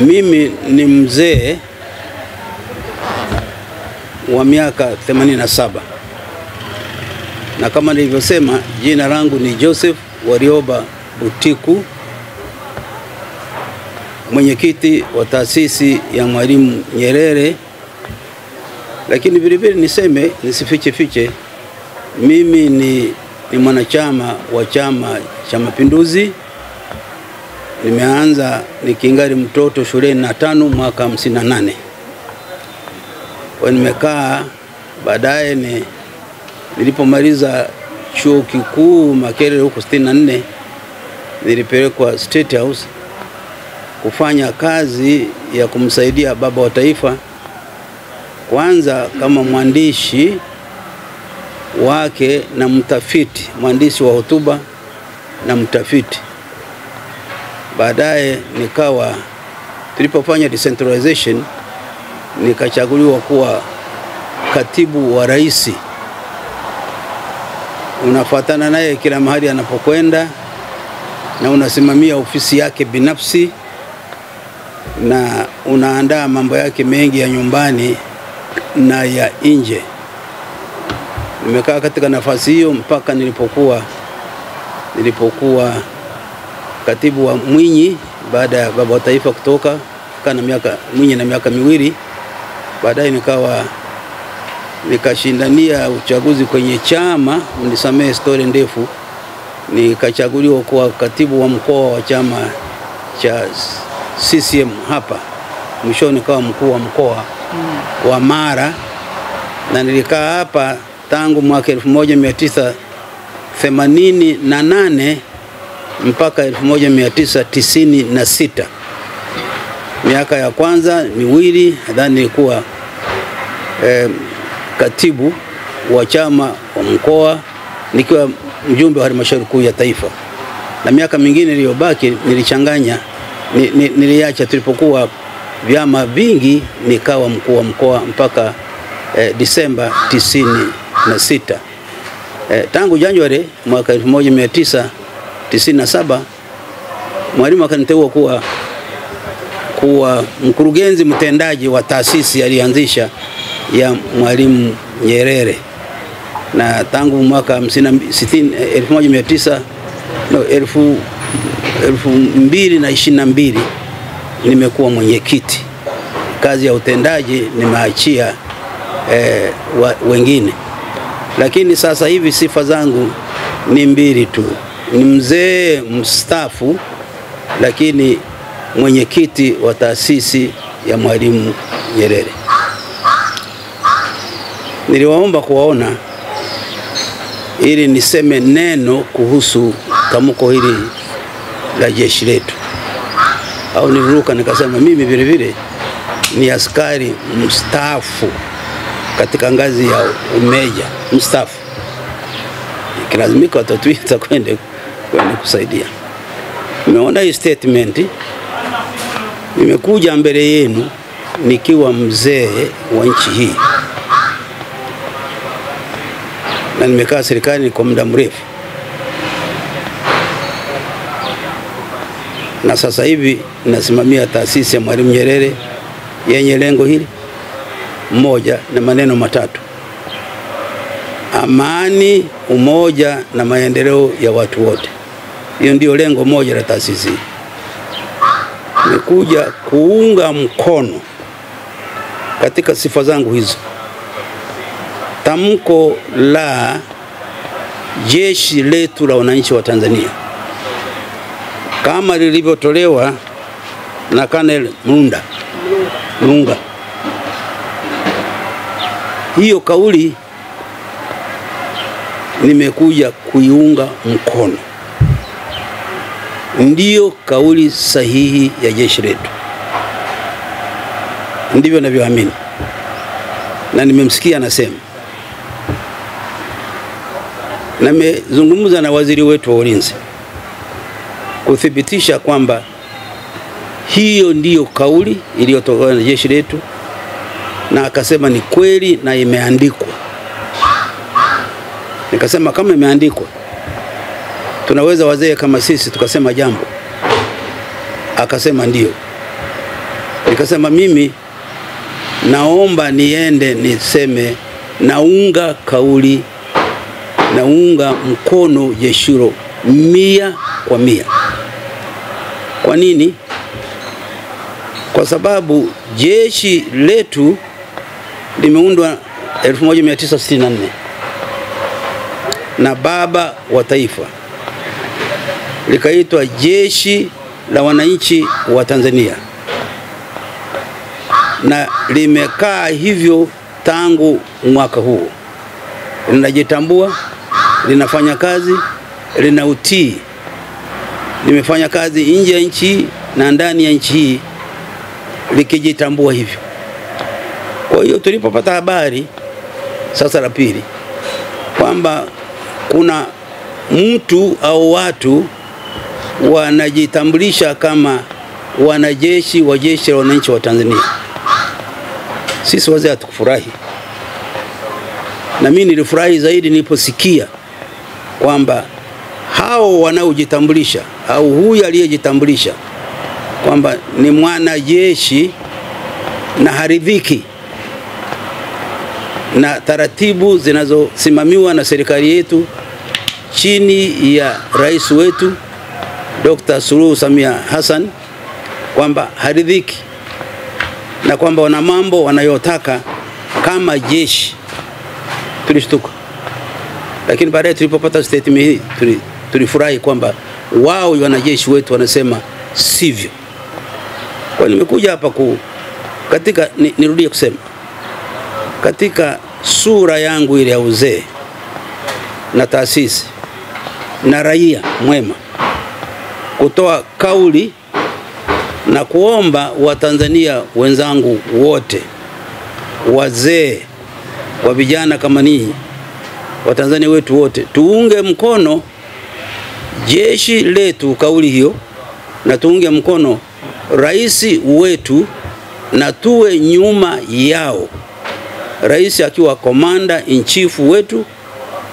Mimi ni mzee wa miaka 87 na kama nilivyosema, jina langu ni Joseph Warioba Butiku, mwenyekiti wa taasisi ya Mwalimu Nyerere. Lakini vile niseme, nisifiche, mimi ni mwanachama wa Chama cha Mapinduzi. Nimeanza nikingali mtoto shuleni na 5 mwaka 58. Nimekaa baadaye nilipomaliza chuo kikuu Makerere huko 64, nilipelekwa State House kufanya kazi ya kumsaidia baba wa taifa, kwanza kama mwandishi wake na mtafiti, mwandishi wa hotuba na mtafiti. Baadaye tulipofanya decentralization, nikachaguliwa kuwa katibu wa rais. Unafuatana naye kila mahali anapokwenda na unasimamia ofisi yake binafsi na unaandaa mambo yake mengi ya nyumbani na ya nje. Nimekaa katika nafasi hiyo mpaka nilipokuwa katibu wa Mwinyi baada ya baba wa taifa kutoka, kana Mwinyi na miaka 2. Baadaye nikashindania uchaguzi kwenye chama, mnisamee story ndefu. Nikachaguliwa kuwa katibu wa mkoa wa chama cha CCM hapa. Mwisho nikawa mkuu wa mkoa wa Mara, na nilikaa hapa tangu mwaka 1988 mpaka 1996. Miaka ya kwanza 2 nadhani nilikuwa katibu wa chama wa mkoa nikiwa mjumbe wa halmashauri kuu ya taifa, na miaka mingine iliyobaki nilichanganya, niliacha tulipokuwa vyama vingi, nikawa mkuu wa mkoa mpaka Disemba 96. Tangu Januari mwaka 1997 Mwalimu akaniteua kuwa mkurugenzi mtendaji wa taasisi alianzisha ya Mwalimu Nyerere. Na tangu mwaka 2022 nimekuwa mwenyekiti. Kazi ya utendaji nimeachia wengine. Lakini sasa hivi sifa zangu ni 2 tu. Ni mzee mstaafu, lakini mwenyekiti wa taasisi ya Mwalimu Nyerere. Niliwaomba kuwaona ili niseme neno kuhusu tamko hili la jeshi letu. Au niliruka nikasema mimi vile ni askari mstaafu katika ngazi ya umeja mstaafu. Kilazimika watatuita kwenda kusaidia. Nimeona hii statement, nimekuja mbele yenu nikiwa mzee wa nchi hii, na nimekaa serikali kwa muda mrefu, na sasa hivi nasimamia taasisi ya Mwalimu Nyerere yenye lengo hili moja na maneno matatu: amani, umoja na maendeleo ya watu wote. Hiyo ndio lengo moja la taasisi. Nimekuja kuunga mkono katika sifa zangu hizo tamko la jeshi letu la wananchi wa Tanzania kama lilivyotolewa na Colonel Mlunga. Hiyo kauli nimekuja kuiunga mkono. Ndiyo kauli sahihi ya jeshi letu. Ndivyo ninavyoamini. Na nimemsikia anasema. Na nimezungumza na waziri wetu wa ulinzi kuthibitisha kwamba hiyo ndiyo kauli iliyotoka na jeshi letu, na akasema ni kweli na imeandikwa. Nikasema kama imeandikwa, tunaweza wazee kama sisi tukasema jambo. Akasema ndio. nikasema mimi naomba niende niseme naunga kauli, naunga mkono jeshi hilo 100%. Kwa nini? Kwa sababu jeshi letu limeundwa 1964 na baba wa taifa, likaitwa Jeshi la Wananchi wa Tanzania, na limekaa hivyo tangu mwaka huu. Linajitambua, linafanya kazi, lina utii, limefanya kazi nje ya nchi na ndani ya nchi hii likijitambua hivyo. Kwa hiyo tulipopata habari sasa la pili kwamba kuna mtu au watu wanajitambulisha kama wanajeshi wa Jeshi la Wananchi wa Tanzania, sisi wazee hatukufurahi. Na mimi nilifurahi zaidi niliposikia kwamba hao wanaojitambulisha au huyu aliyejitambulisha kwamba ni mwanajeshi na haridhiki na taratibu zinazosimamiwa na serikali yetu chini ya rais wetu Dr. Suluhu Samia Hassan, kwamba haridhiki na kwamba wana mambo wanayotaka kama jeshi. Tulishtuka, lakini baadaye tulipopata statement hii tulifurahi kwamba wao wanajeshi wetu wanasema sivyo. Kwa nimekuja hapa katika nirudie kusema katika sura yangu ile ya uzee na taasisi na raia mwema, kutoa kauli na kuomba Watanzania wenzangu wote, wazee wa vijana kama ninyi, Watanzania wetu wote, tuunge mkono jeshi letu kauli hiyo, na tuunge mkono rais wetu na tuwe nyuma yao, rais akiwa commander in chief wetu,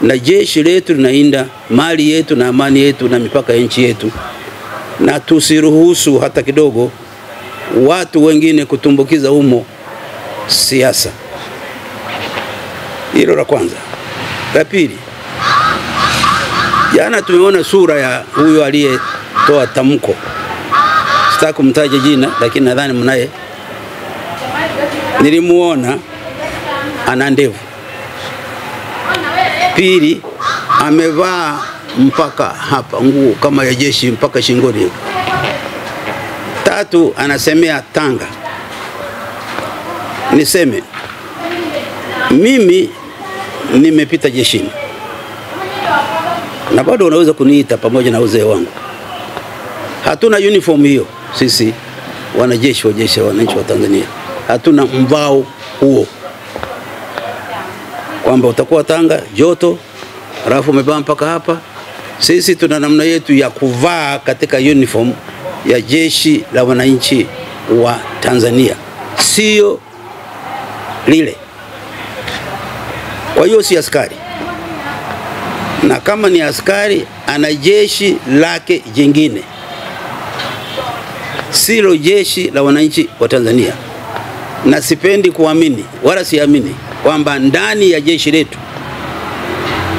na jeshi letu linainda mali yetu na amani yetu na mipaka ya nchi yetu, na tusiruhusu hata kidogo watu wengine kutumbukiza humo siasa. Hilo la kwanza. La pili, jana tumeona sura ya huyo aliyetoa tamko, sitaki kumtaja jina lakini nadhani mnaye. Nilimuona ana ndevu. Pili, amevaa mpaka hapa nguo kama ya jeshi mpaka shingoni. Tatu, anasemea Tanga. Niseme mimi nimepita jeshini na bado unaweza kuniita pamoja na uzee wangu. Hatuna uniform hiyo sisi wanajeshi wa Jeshi la Wananchi wa Tanzania, hatuna mvao huo kwamba utakuwa Tanga joto alafu umevaa mpaka hapa. Sisi tuna namna yetu ya kuvaa katika uniform ya Jeshi la Wananchi wa Tanzania, sio lile. Kwa hiyo si askari, na kama ni askari ana jeshi lake jingine, silo Jeshi la Wananchi wa Tanzania. Na sipendi kuamini wala siamini kwamba ndani ya jeshi letu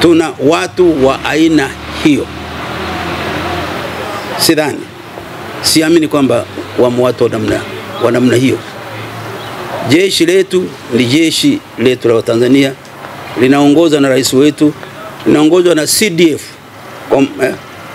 tuna watu wa aina hiyo. Sidhani, siamini kwamba watu wa namna hiyo. Jeshi letu ni jeshi letu la Tanzania, linaongozwa na rais wetu, linaongozwa na CDF,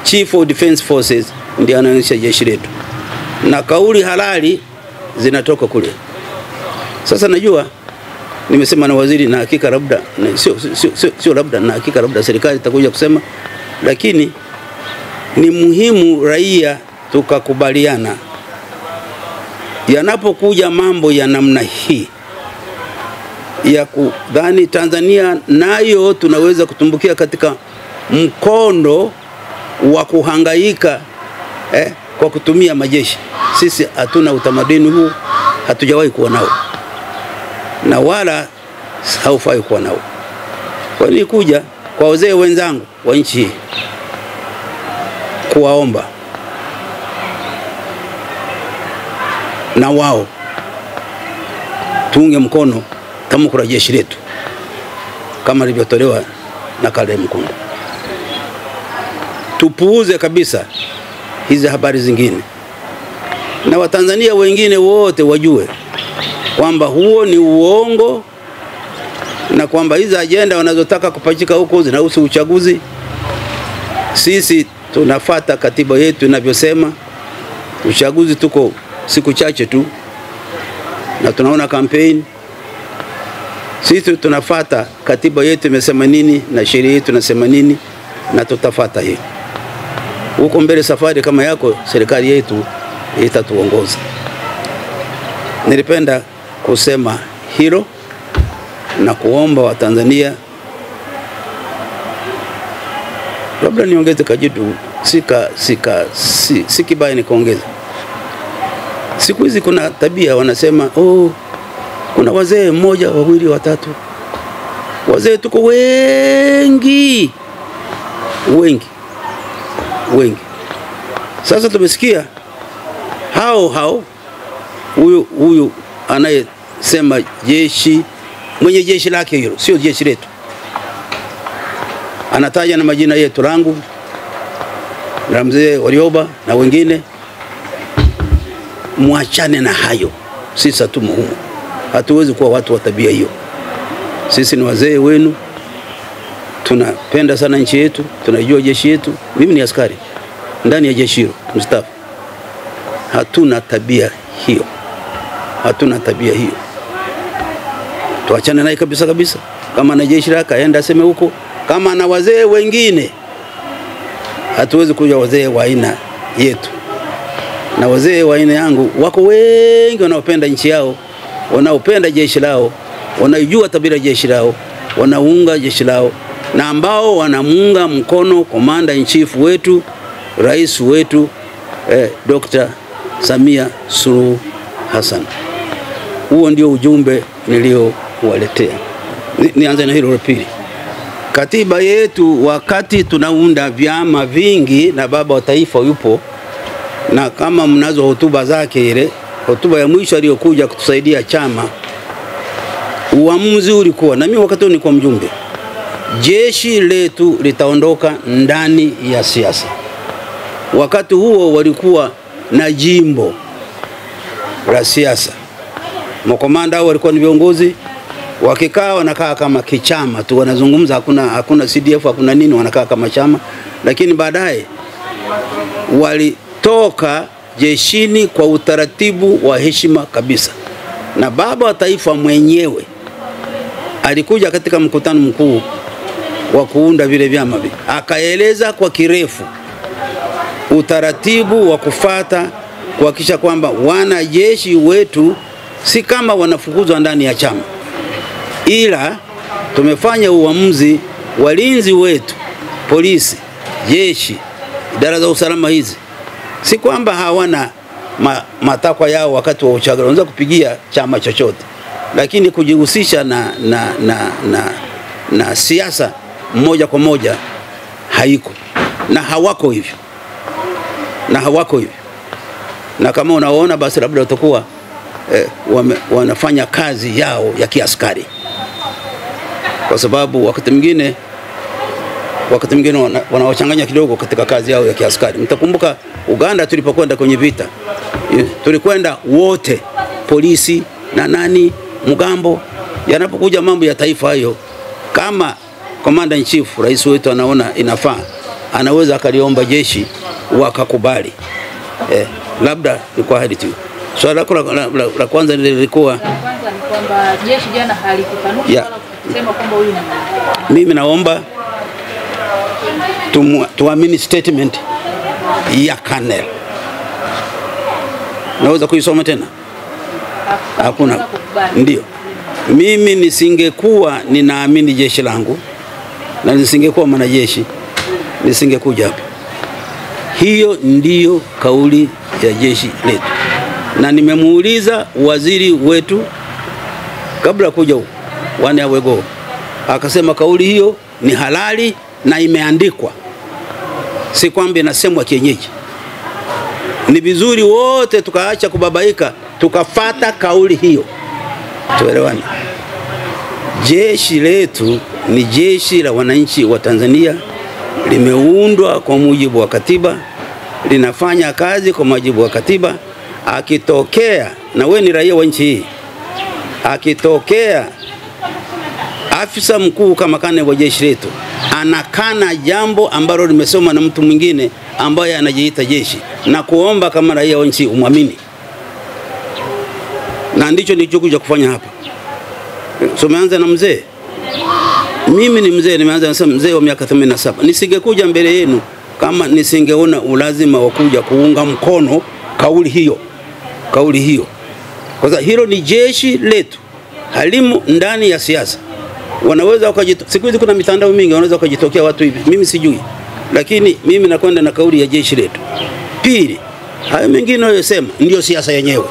Chief of Defense Forces, ndiye anaendesha jeshi letu, na kauli halali zinatoka kule. Sasa najua nimesema na waziri, na hakika labda sio labda, na hakika labda serikali itakuja kusema, lakini ni muhimu raia tukakubaliana yanapokuja mambo ya namna hii ya kudhani Tanzania nayo tunaweza kutumbukia katika mkondo wa kuhangaika kwa kutumia majeshi. Sisi hatuna utamaduni huu, hatujawahi kuwa nao na wala haufai kuwa nao. Kwa hiyo kuja kwa wazee wenzangu wa nchi hii kuwaomba na wao tuunge mkono tamko la jeshi letu kama lilivyotolewa na Kale Mkunda. Tupuuze kabisa hizi habari zingine, na Watanzania wengine wote wajue kwamba huo ni uongo, na kwamba hizi ajenda wanazotaka kupachika huko zinahusu uchaguzi. Sisi tunafuata katiba yetu inavyosema. Uchaguzi tuko siku chache tu na tunaona kampeni. Sisi tunafuata katiba yetu imesema nini na sheria yetu inasema nini, na tutafuata hiyo. Huko mbele safari kama yako, serikali yetu itatuongoza. Nilipenda kusema hilo na kuomba Watanzania, labda niongeze kajitu, si kibaya nikaongeza. Siku hizi kuna tabia wanasema, kuna wazee mmoja, wawili, watatu. Wazee tuko wengi. Sasa tumesikia hao huyu anayesema jeshi, mwenye jeshi lake hilo, sio jeshi letu. Anataja na majina yetu, langu na mzee Warioba na wengine. Muachane na hayo. Sisi hatumo humo. Hatuwezi kuwa watu wa tabia hiyo. Sisi ni wazee wenu. Tunapenda sana nchi yetu, tunajua jeshi yetu. Mimi ni askari ndani ya jeshi hilo mstaafu. Hatuna tabia hiyo. Tuachane naye kabisa. Kama na jeshi lake aenda aseme huko, kama na wazee wengine. Hatuwezi kuja wazee wa aina yetu. Na wazee wa aina yangu wako wengi wanaopenda nchi yao, wanaopenda jeshi lao, wanajua tabia jeshi lao, wanaunga jeshi lao, na ambao wanamunga mkono Commander in Chief wetu, rais wetu Dr. Samia Suluhu Hassan. Huo ndio ujumbe niliowaletea. Nianze na hilo la pili. Katiba yetu, wakati tunaunda vyama vingi na baba wa taifa yupo, na kama mnazo hotuba zake, ile hotuba ya mwisho aliyokuja kutusaidia chama, uamuzi ulikuwa, na mimi wakati nilikuwa mjumbe, jeshi letu litaondoka ndani ya siasa. Wakati huo walikuwa na jimbo la siasa. Makomanda walikuwa ni viongozi, wakikaa wanakaa kama kichama tu, wanazungumza, hakuna CDF, hakuna nini, wanakaa kama chama. Lakini baadaye walitoka jeshini kwa utaratibu wa heshima kabisa. Na baba wa taifa mwenyewe alikuja katika mkutano mkuu wa kuunda vile vyama, akaeleza kwa kirefu utaratibu wa kufuata kuhakikisha kwamba wanajeshi wetu si kama wanafukuzwa ndani ya chama, ila tumefanya uamuzi, walinzi wetu, polisi, jeshi, idara za usalama hizi, si kwamba hawana matakwa yao wakati wa uchaguzi, wanaweza kupigia chama chochote, lakini kujihusisha na siasa moja kwa moja haiko, na hawako hivyo. Na kama unaona, basi labda utakuwa wanafanya kazi yao ya kiaskari, kwa sababu wakati mwingine wanawachanganya kidogo katika kazi yao ya kiaskari. Mtakumbuka Uganda tulipokwenda kwenye vita, tulikwenda wote, polisi na nani, mgambo. Yanapokuja mambo ya taifa hayo, kama Commander in Chief, rais wetu, anaona inafaa, anaweza akaliomba jeshi wakakubali. Labda ni kwa hadi tu. Swala la kwanza lilikuwa kwamba jeshi jana halikufanuka wala kusema kwamba huyu ni. Mimi naomba tuamini statement ya Colonel. Naweza kuisoma tena? Hakuna. Ndio. Mimi nisingekuwa ninaamini jeshi langu na nisingekuwa mwanajeshi, nisingekuja hapa. Hiyo ndiyo kauli ya jeshi letu. Na nimemuuliza waziri wetu kabla kuja huko, wane awego, akasema kauli hiyo ni halali na imeandikwa, si kwamba inasemwa kienyeji. Ni vizuri wote tukaacha kubabaika, tukafata kauli hiyo. Tuelewane. Jeshi letu ni jeshi la wananchi wa Tanzania, limeundwa kwa mujibu wa katiba, linafanya kazi kwa mujibu wa katiba. Akitokea, na wewe ni raia wa nchi hii, akitokea afisa mkuu kama kane wa jeshi letu anakana jambo ambalo limesoma na mtu mwingine ambaye anajiita jeshi, na kuomba kama raia wa nchi umwamini. Na ndicho nilichokuja kufanya hapa. So meanza na mzee. Mimi ni mzee, nimeanza na mzee wa miaka 87. Nisingekuja mbele yenu kama nisingeona ulazima wa kuja kuunga mkono kauli hiyo. Kwa sababu hilo ni jeshi letu, halimu ndani ya siasa. Wanaweza siku hizi kuna mitandao mingi, wanaweza kujitokea watu hivi, mimi sijui, lakini mimi nakwenda na kauli ya jeshi letu. Pili, hayo mengine wanayosema ndio siasa yenyewe,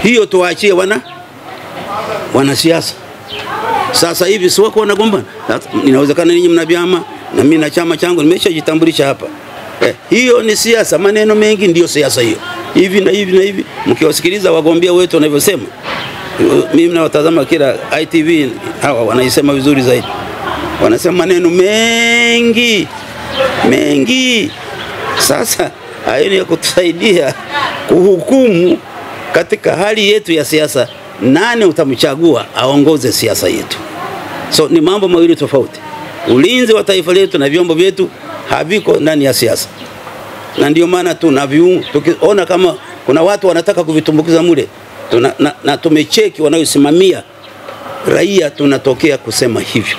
hiyo tuachie wana siasa. Sasa hivi si wako wanagombana, inawezekana ninyi mna vyama na mimi na chama changu nimeshajitambulisha hapa. Hiyo ni siasa, maneno mengi ndio siasa hiyo. Hivi na hivi na hivi, mkiwasikiliza wagombea wetu wanavyosema, mimi nawatazama kila ITV, hawa wanaisema vizuri zaidi. Wanasema maneno mengi. Sasa hayo ni ya kutusaidia kuhukumu katika hali yetu ya siasa, nani utamchagua aongoze siasa yetu. So ni mambo mawili tofauti. Ulinzi wa taifa letu na vyombo vyetu haviko ndani ya siasa. Na ndio maana tukiona kama kuna watu wanataka kuvitumbukiza mule, na tumecheki wanayosimamia raia, tunatokea kusema hivyo.